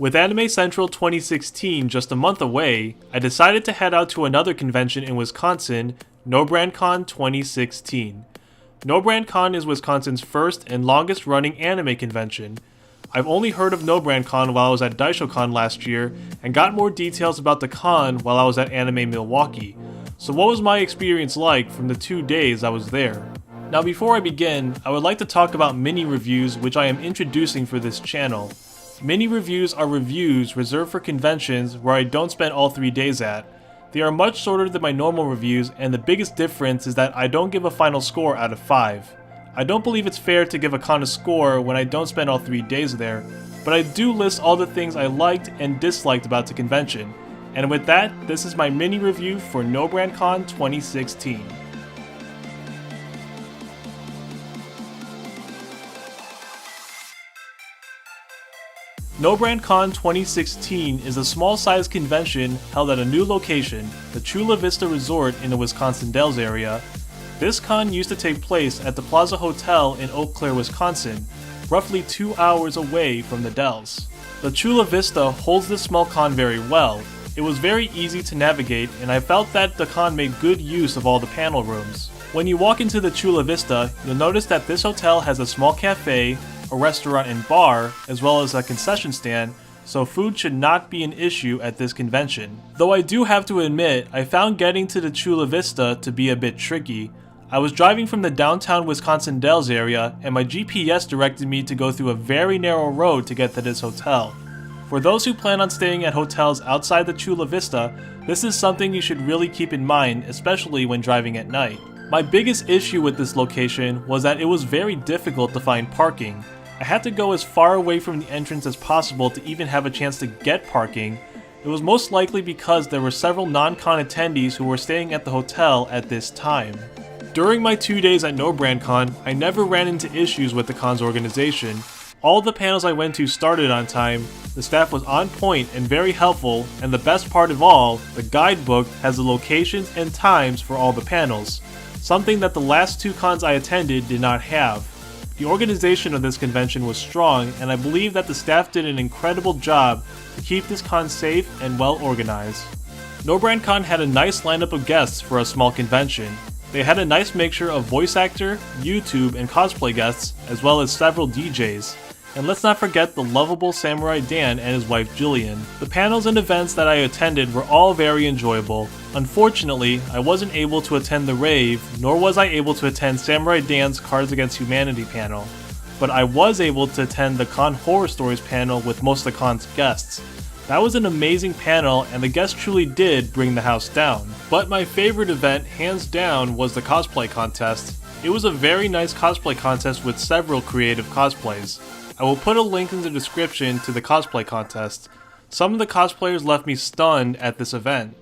With Anime Central 2016 just a month away, I decided to head out to another convention in Wisconsin, No Brand Con 2016. No Brand Con is Wisconsin's first and longest running anime convention. I've only heard of No Brand Con while I was at DaishoCon last year and got more details about the con while I was at Anime Milwaukee. So what was my experience like from the 2 days I was there? Now before I begin, I would like to talk about mini reviews which I am introducing for this channel. Mini reviews are reviews reserved for conventions where I don't spend all 3 days at. They are much shorter than my normal reviews, and the biggest difference is that I don't give a final score out of 5. I don't believe it's fair to give a con a score when I don't spend all 3 days there, but I do list all the things I liked and disliked about the convention. And with that, this is my mini review for No Brand Con 2016. No Brand Con 2016 is a small-sized convention held at a new location, the Chula Vista Resort in the Wisconsin Dells area. This con used to take place at the Plaza Hotel in Eau Claire, Wisconsin, roughly 2 hours away from the Dells. The Chula Vista holds this small con very well. It was very easy to navigate, and I felt that the con made good use of all the panel rooms. When you walk into the Chula Vista, you'll notice that this hotel has a small cafe, a restaurant and bar, as well as a concession stand, so food should not be an issue at this convention. Though I do have to admit, I found getting to the Chula Vista to be a bit tricky. I was driving from the downtown Wisconsin Dells area, and my GPS directed me to go through a very narrow road to get to this hotel. For those who plan on staying at hotels outside the Chula Vista, this is something you should really keep in mind, especially when driving at night. My biggest issue with this location was that it was very difficult to find parking. I had to go as far away from the entrance as possible to even have a chance to get parking. It was most likely because there were several non-con attendees who were staying at the hotel at this time. During my 2 days at No Brand Con, I never ran into issues with the con's organization. All the panels I went to started on time, the staff was on point and very helpful, and the best part of all, the guidebook has the locations and times for all the panels, something that the last 2 cons I attended did not have. The organization of this convention was strong, and I believe that the staff did an incredible job to keep this con safe and well organized. No Brand Con had a nice lineup of guests for a small convention. They had a nice mixture of voice actor, YouTube, and cosplay guests, as well as several DJs. And let's not forget the lovable Samurai Dan and his wife Jillian. The panels and events that I attended were all very enjoyable. Unfortunately, I wasn't able to attend the rave, nor was I able to attend Samurai Dan's Cards Against Humanity panel. But I was able to attend the Con Horror Stories panel with most of the con's guests. That was an amazing panel, and the guests truly did bring the house down. But my favorite event, hands down, was the cosplay contest. It was a very nice cosplay contest with several creative cosplays. I will put a link in the description to the cosplay contest. Some of the cosplayers left me stunned at this event.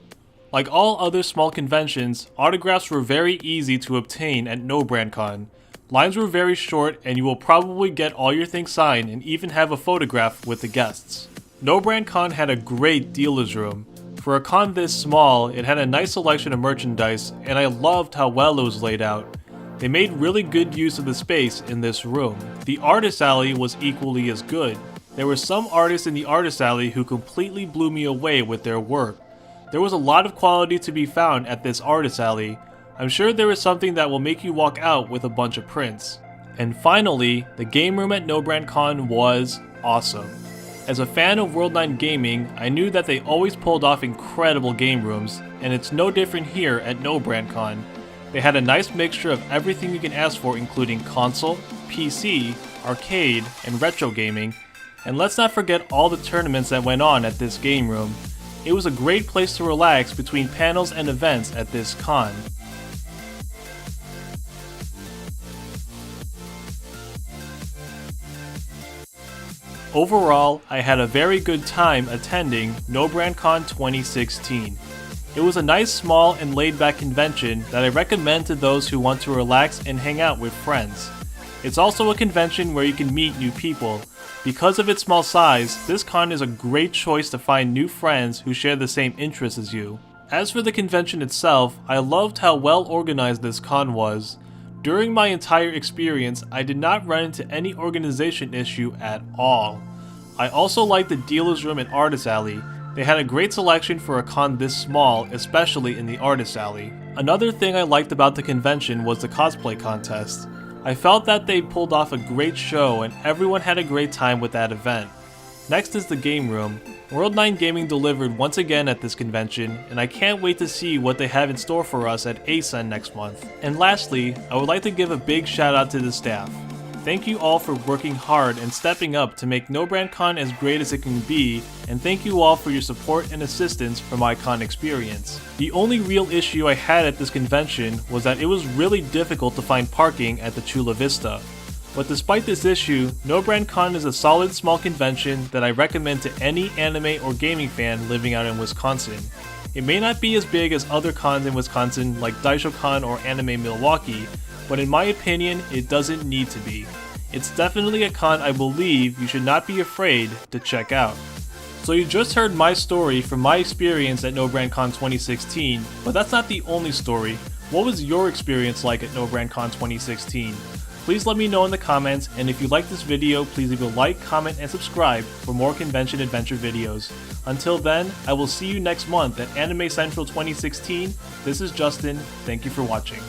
Like all other small conventions, autographs were very easy to obtain at No Brand Con. Lines were very short, and you will probably get all your things signed and even have a photograph with the guests. No Brand Con had a great dealer's room. For a con this small, it had a nice selection of merchandise, and I loved how well it was laid out. They made really good use of the space in this room. The Artist Alley was equally as good. There were some artists in the Artist Alley who completely blew me away with their work. There was a lot of quality to be found at this Artist Alley. I'm sure there is something that will make you walk out with a bunch of prints. And finally, the game room at No Brand Con was awesome. As a fan of World 9 Gaming, I knew that they always pulled off incredible game rooms, and it's no different here at No Brand Con. They had a nice mixture of everything you can ask for, including console, PC, arcade, and retro gaming. And let's not forget all the tournaments that went on at this game room. It was a great place to relax between panels and events at this con. Overall, I had a very good time attending No Brand Con 2016. It was a nice, small, and laid-back convention that I recommend to those who want to relax and hang out with friends. It's also a convention where you can meet new people. Because of its small size, this con is a great choice to find new friends who share the same interests as you. As for the convention itself, I loved how well organized this con was. During my entire experience, I did not run into any organization issue at all. I also liked the dealer's room and artist alley. They had a great selection for a con this small, especially in the artist alley. Another thing I liked about the convention was the cosplay contest. I felt that they pulled off a great show and everyone had a great time with that event. Next is the game room. World 9 Gaming delivered once again at this convention, and I can't wait to see what they have in store for us at ASEN next month. And lastly, I would like to give a big shout out to the staff. Thank you all for working hard and stepping up to make No Brand Con as great as it can be, and thank you all for your support and assistance for my con experience. The only real issue I had at this convention was that it was really difficult to find parking at the Chula Vista. But despite this issue, No Brand Con is a solid small convention that I recommend to any anime or gaming fan living out in Wisconsin. It may not be as big as other cons in Wisconsin like DaishoCon or Anime Milwaukee, but in my opinion, it doesn't need to be. It's definitely a con I believe you should not be afraid to check out. So you just heard my story from my experience at No Brand Con 2016, but that's not the only story. What was your experience like at No Brand Con 2016? Please let me know in the comments, and if you like this video, please leave a like, comment, and subscribe for more convention adventure videos. Until then, I will see you next month at Anime Central 2016. This is Justin, thank you for watching.